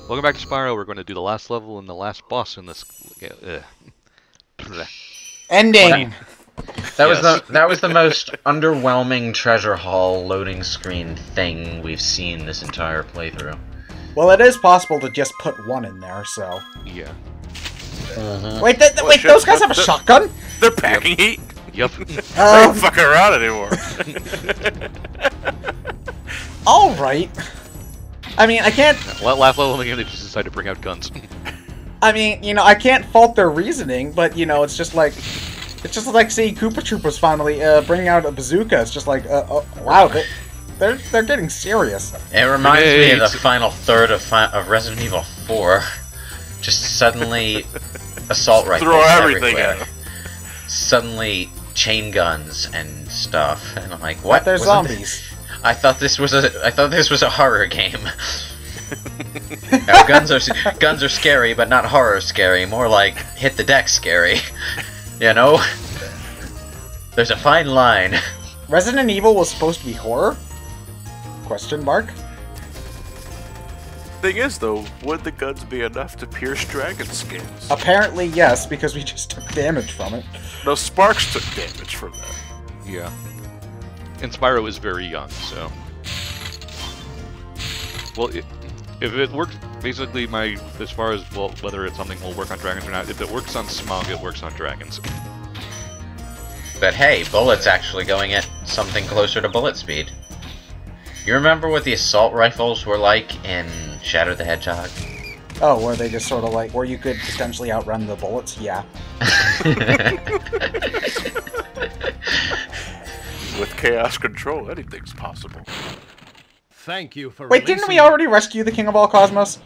Welcome back to Spyro. We're going to do the last level and the last boss in this. Ending. That was the most underwhelming treasure haul loading screen thing we've seen this entire playthrough. Well, it is possible to just put one in there, so. Yeah. Wait, wait, those guys have a shotgun? They're packing heat. Yep. They ain't fucking around anymore. All right. I mean, I can't. Last level in the game, they just decided to bring out guns. I mean, you know, I can't fault their reasoning, but you know, it's just like seeing Koopa Troopas finally bring out a bazooka. It's just like, wow, they're getting serious. It reminds me of the final third of Resident Evil 4. Just suddenly assault rifles Throw everything everywhere. at 'em. Suddenly chain guns and stuff, and I'm like, what? But they're zombies. I thought this was a horror game. Now, guns are scary, but not horror scary. More like hit the deck scary. You know? There's a fine line. Resident Evil was supposed to be horror? Question mark. Thing is, though, would the guns be enough to pierce dragon skins? Apparently, yes, because we just took damage from it. No, Sparks took damage from that. Yeah. And Spyro is very young, so. Well, if it works, basically as far as, well, whether it's something will work on dragons or not, if it works on Smog, it works on dragons. But hey, bullets actually going at something closer to bullet speed. You remember what the assault rifles were like in Shadow the Hedgehog? Oh, where they just sort of like, where you could potentially outrun the bullets? Yeah. With chaos control, anything's possible. Thank you for. Wait, didn't we already rescue the King of all Cosmos?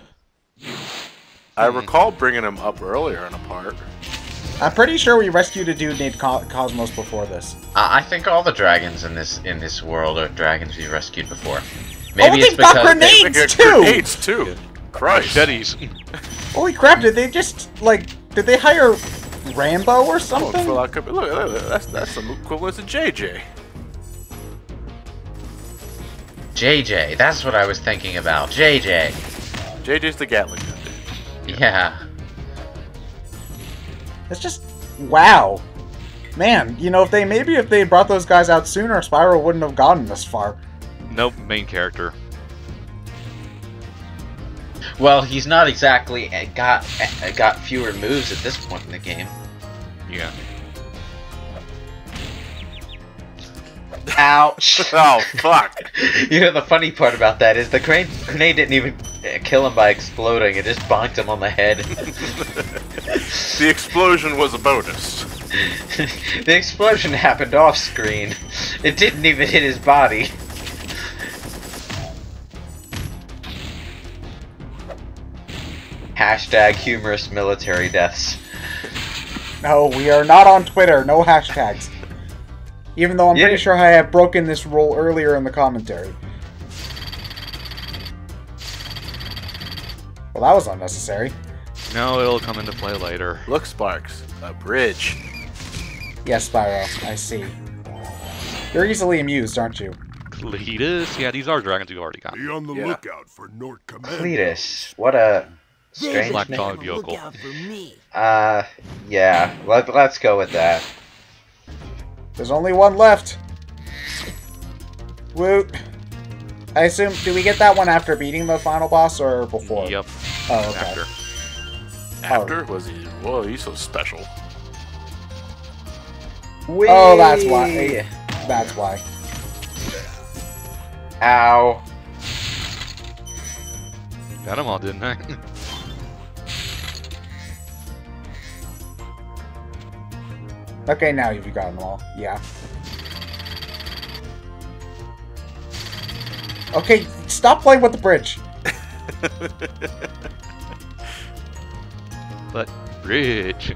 I recall bringing him up earlier in a part. I'm pretty sure we rescued a dude named Cosmos before this. I think all the dragons in this world are dragons we've rescued before. Maybe they've it's got because grenades! They got too! grenades too. Yeah. Christ. Machetes. Holy crap, did they just, like, did they hire Rambo or Oh, something? look, that's some equivalent to JJ. JJ, that's what I was thinking about. JJ. JJ's the Gatling gun, dude. Yeah. It's just, wow. Man, you know, if they brought those guys out sooner, Spyro wouldn't have gotten this far. Nope, main character. Well, he's not exactly got fewer moves at this point in the game. Yeah. Ouch. Oh, fuck. You know, the funny part about that is the grenade didn't even kill him by exploding, it just bonked him on the head. The explosion was a bonus. The explosion happened off screen. It didn't even hit his body. Hashtag humorous military deaths. No, we are not on Twitter. No hashtags. Even though I'm pretty sure I have broken this rule earlier in the commentary. Well, that was unnecessary. No, it'll come into play later. Look, Sparks, a bridge. Yes, Spyro, I see. You're easily amused, aren't you? Cletus? Yeah, these are dragons we've already got. Be on the Yeah. lookout for Nort Commando. Cletus, what a strange Black name. Dog Yokel. Yeah, let's go with that. There's only one left. Woot. I assume, do we get that one after beating the final boss or before? Yep. Oh, okay. After. After? Was he? Whoa, he's so special. Oh, that's why. That's why. Ow. Got them all, didn't I? Okay, now you've got them all. Yeah. Okay, stop playing with the bridge. But, bridge.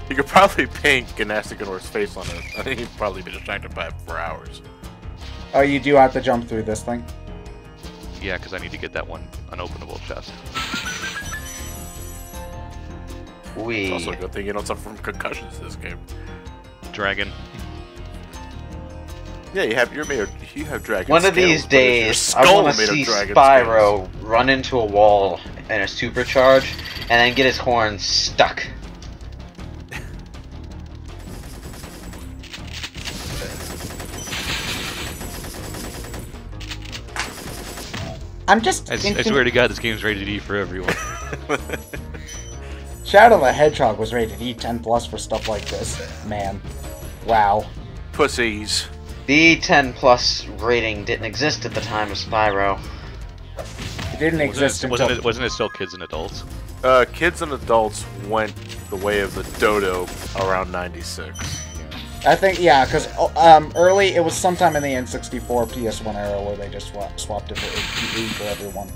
You could probably paint Ganasticanor's face on it. I think he'd probably be distracted by it for hours. Oh, you do have to jump through this thing? Yeah, because I need to get that one unopenable chest. It's also a good thing you don't suffer from concussions in this game. Dragon. Yeah, you have dragon. One of these days, I want to see Spyro run into a wall in a supercharge, and then get his horns stuck. I'm just. I swear to God, this game's rated E for everyone. Shadow the Hedgehog was rated E 10+ for stuff like this. Man, wow. Pussies. The 10+ rating didn't exist at the time of Spyro. It didn't exist until. Wasn't it still kids and adults? Kids and adults went the way of the dodo around 96. I think, yeah, because early, it was sometime in the N64 PS1 era where they just swapped it for E for everyone.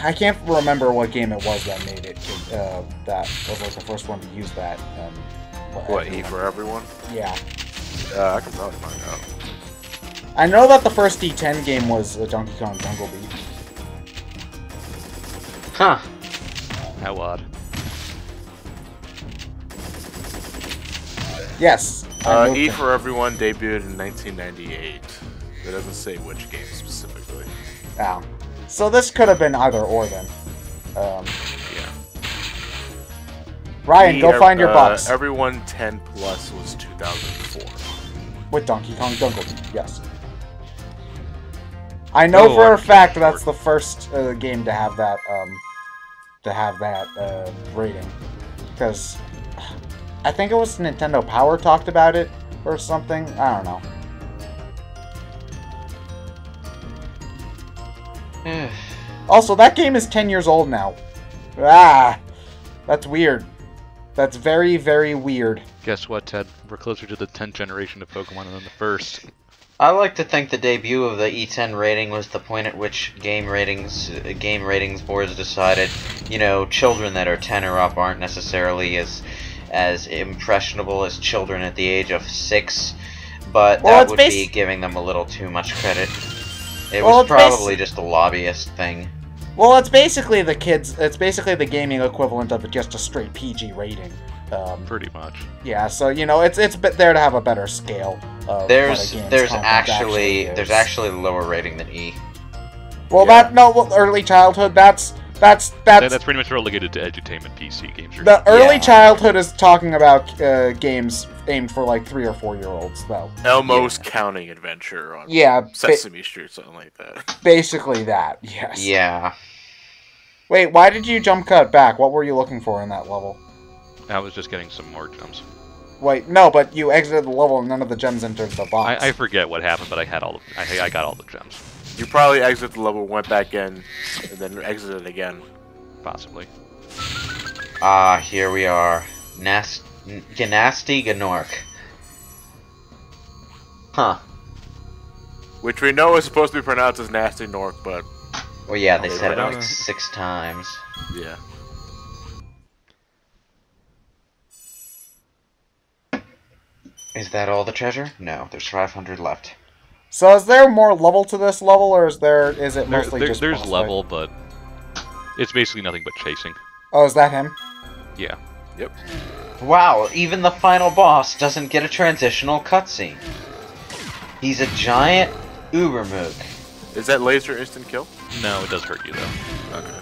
I can't remember what game it was that made it. That was like the first one to use that. What, E for everyone? Yeah. I can probably find out. I know that the first D10 game was Donkey Kong Jungle Beat. Huh. How odd. Yes. E for Everyone debuted in 1998. It doesn't say which game specifically. Oh. So this could have been either or then. Yeah. Ryan, go find your box. Everyone 10+ was 2004. With Donkey Kong Jungle Beat, yes. I know for a fact that's the first game to have that rating, because I think it was Nintendo Power talked about it or something. I don't know. Also, that game is 10 years old now. Ah, that's weird. That's very, very weird. Guess what, Ted? We're closer to the 10th generation of Pokemon than the first. I like to think the debut of the E10 rating was the point at which game ratings boards decided, you know, children that are 10 or up aren't necessarily as impressionable as children at the age of 6, but that would be giving them a little too much credit. It was probably just a lobbyist thing. Well, it's basically the gaming equivalent of just a straight PG rating. Pretty much. Yeah, so you know, it's there to have a better scale. Of there's actually a lower rating than E. Well, early childhood. That's pretty much relegated to edutainment PC games. The early childhood is talking about games aimed for like 3 or 4-year-olds, though. Elmo's Counting Adventure on Sesame Street, something like that. Basically that, yes. Yeah. Wait, why did you jump cut back? What were you looking for in that level? I was just getting some more gems. Wait, no, but you exited the level and none of the gems entered the box. I forget what happened, but I got all the gems. You probably exited the level, went back in, and then exited again. Possibly. Here we are. Gnasty Gnorc. Huh. Which we know is supposed to be pronounced as Nasty Nork, but... Well, yeah, they said it like 6 times. Yeah. Is that all the treasure? No, there's 500 left. So is there more level to this level, or is it mostly just there's level, but it's basically nothing but chasing. Oh, is that him? Yeah. Yep. Wow, even the final boss doesn't get a transitional cutscene. He's a giant Ubermook. Is that laser instant kill? No, it does hurt you though. Okay.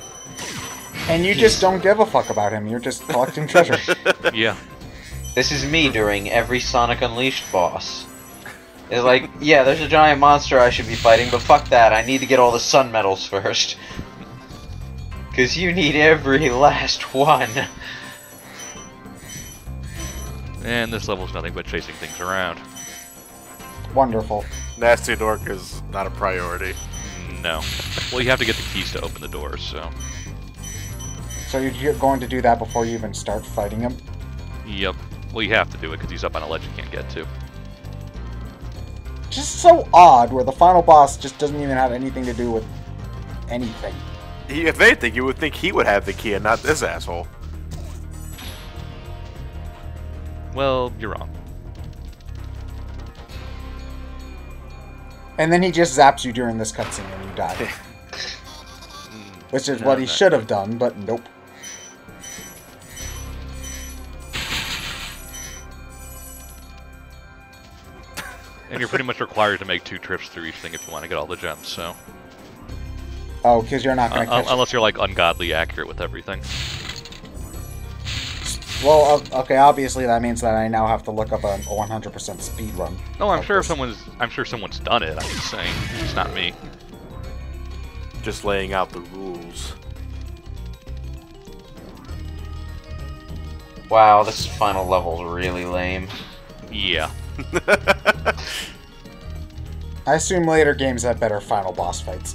And you just don't give a fuck about him. You're just collecting treasure. Yeah. This is me during every Sonic Unleashed boss. It's like, yeah, there's a giant monster I should be fighting, but fuck that, I need to get all the sun medals first. Cause you need every last one. And this level's nothing but chasing things around. Wonderful. Nasty Dork is not a priority. No. Well, you have to get the keys to open the doors, so... So you're going to do that before you even start fighting him? Yep. Well, you have to do it because he's up on a ledge you can't get to. Just so odd, where the final boss just doesn't even have anything to do with anything. If anything, you would think he would have the key and not this asshole. Well, you're wrong. And then he just zaps you during this cutscene and you die. Which is what he should have done, but nope. And you're pretty much required to make 2 trips through each thing if you want to get all the gems, so... Oh, because you're not going to catch... Unless you're, like, ungodly accurate with everything. Well, okay, obviously that means that I now have to look up a 100% speed run. No, I'm sure someone's done it, I'm just saying. It's not me. Just laying out the rules. Wow, this final level's really lame. Yeah. I assume later games have better final boss fights.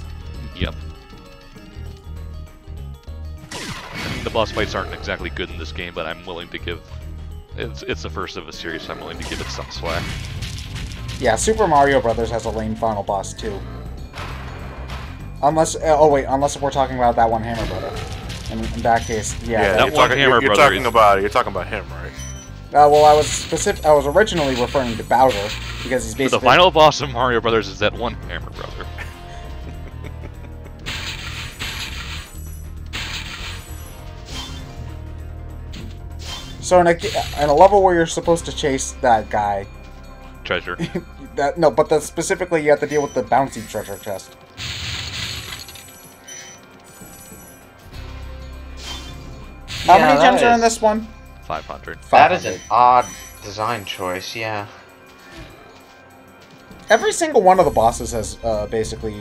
Yep. I mean, the boss fights aren't exactly good in this game, but I'm willing to give... It's the first of a series, so I'm willing to give it some slack. Yeah, Super Mario Brothers has a lame final boss, too. Unless... oh, wait, unless we're talking about that one Hammer Brother. In that case, yeah. that one Hammer you're Brother You're talking about him, right? Well, I was originally referring to Bowser, because he's basically... The final boss of Mario Brothers is that one Hammer Brother. So in a level where you're supposed to chase that guy... Treasure. but specifically you have to deal with the bouncy treasure chest. How many gems are in this one? 500. That is an odd design choice, yeah. Every single one of the bosses has basically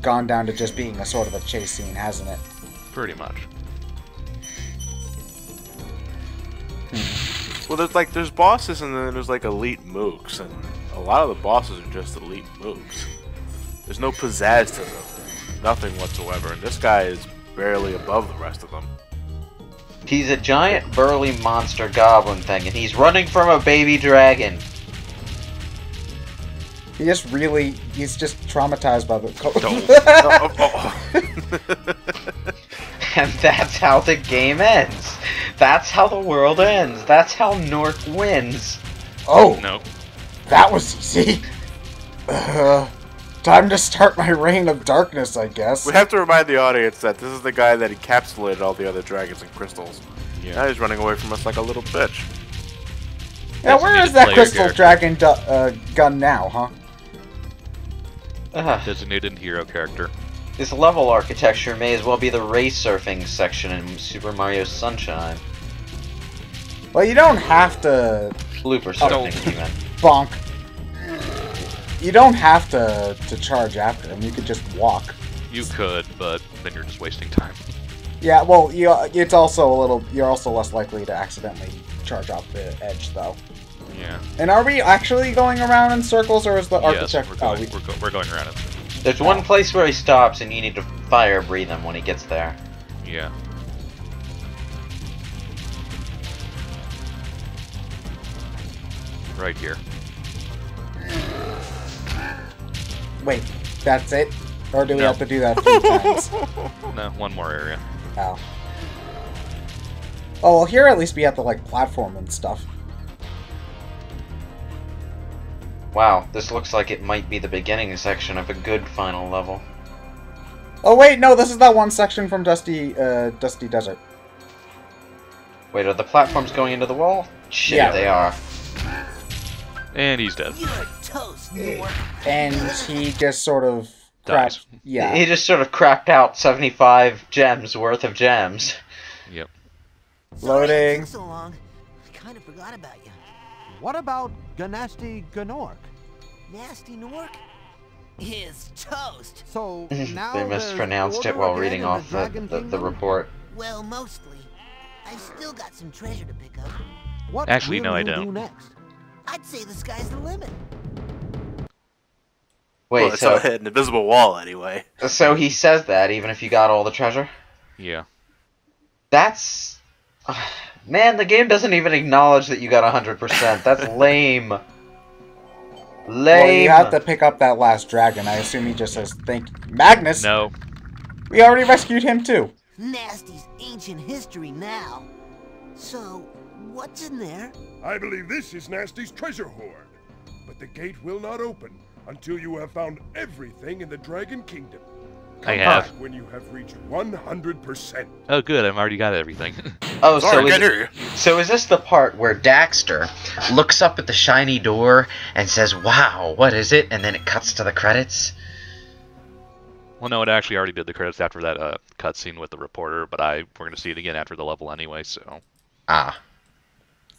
gone down to just being a sort of a chase scene, hasn't it? Pretty much. Well, there's bosses and then there's like elite mooks, and a lot of the bosses are just elite mooks. There's no pizzazz to them, nothing whatsoever, and this guy is barely above the rest of them. He's a giant burly monster goblin thing, and he's running from a baby dragon. He's just traumatized by the... And that's how the game ends. That's how the world ends. That's how Nork wins. Oh! No. That was easy. Time to start my reign of darkness, I guess. We have to remind the audience that this is the guy that encapsulated all the other dragons and crystals. Yeah. Now he's running away from us like a little bitch. Yeah, where is that crystal dragon gun now, huh? Designated hero character. This level architecture may as well be the race surfing section in Super Mario Sunshine. Well, you don't have to... Blooper surfing, even. Bonk. You don't have to charge after him. You could just walk. You could, but then you're just wasting time. Yeah, well, it's also a little... You're also less likely to accidentally charge off the edge, though. Yeah. And are we actually going around in circles, or is the architecture... Yes, we're going around in circles. There's one place where he stops, and you need to fire breathe him when he gets there. Yeah. Right here. Wait, that's it? Or do we have to do that 3 times? No, one more area. Oh. Oh, well, here at least we have to, like, platform and stuff. Wow, this looks like it might be the beginning section of a good final level. Oh, wait, no, this is that one section from Dusty Desert. Wait, are the platforms going into the wall? Shit, Yeah. they are. And he's dead. You're toast, Nork. And he just sort of... Dies. Yeah. He just sort of cracked out 75 gems worth of gems. Yep. Loading. Sorry it took so long. I kind of forgot about you. What about Ganasty Gnork? Nasty Nork is toast. So now They there's mispronounced it order while again reading in off Dragon the Kingdom? report. Well, mostly. I've still got some treasure to pick up. What Actually, will no, I you don't. do next? I'd say the sky's the limit. Wait, Well, it's an invisible wall anyway. so he says that even if you got all the treasure? Yeah. That's... Man, the game doesn't even acknowledge that you got 100%. That's lame. Lame. Well, you have to pick up that last dragon. I assume he just says, thank you. Magnus! No. We already rescued him, too. Nasty's ancient history now. So, what's in there? I believe this is Nasty's treasure hoard. But the gate will not open until you have found everything in the Dragon Kingdom. I Come have. back when you have reached 100%. Oh, good. I've already got everything. Oh, Sorry, can't hear you. so is this the part where Daxter looks up at the shiny door and says, "Wow, what is it?" and then it cuts to the credits? Well, no, it actually already did the credits after that cutscene with the reporter, but we're going to see it again after the level anyway, so... Ah.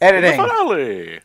Editing. Finale.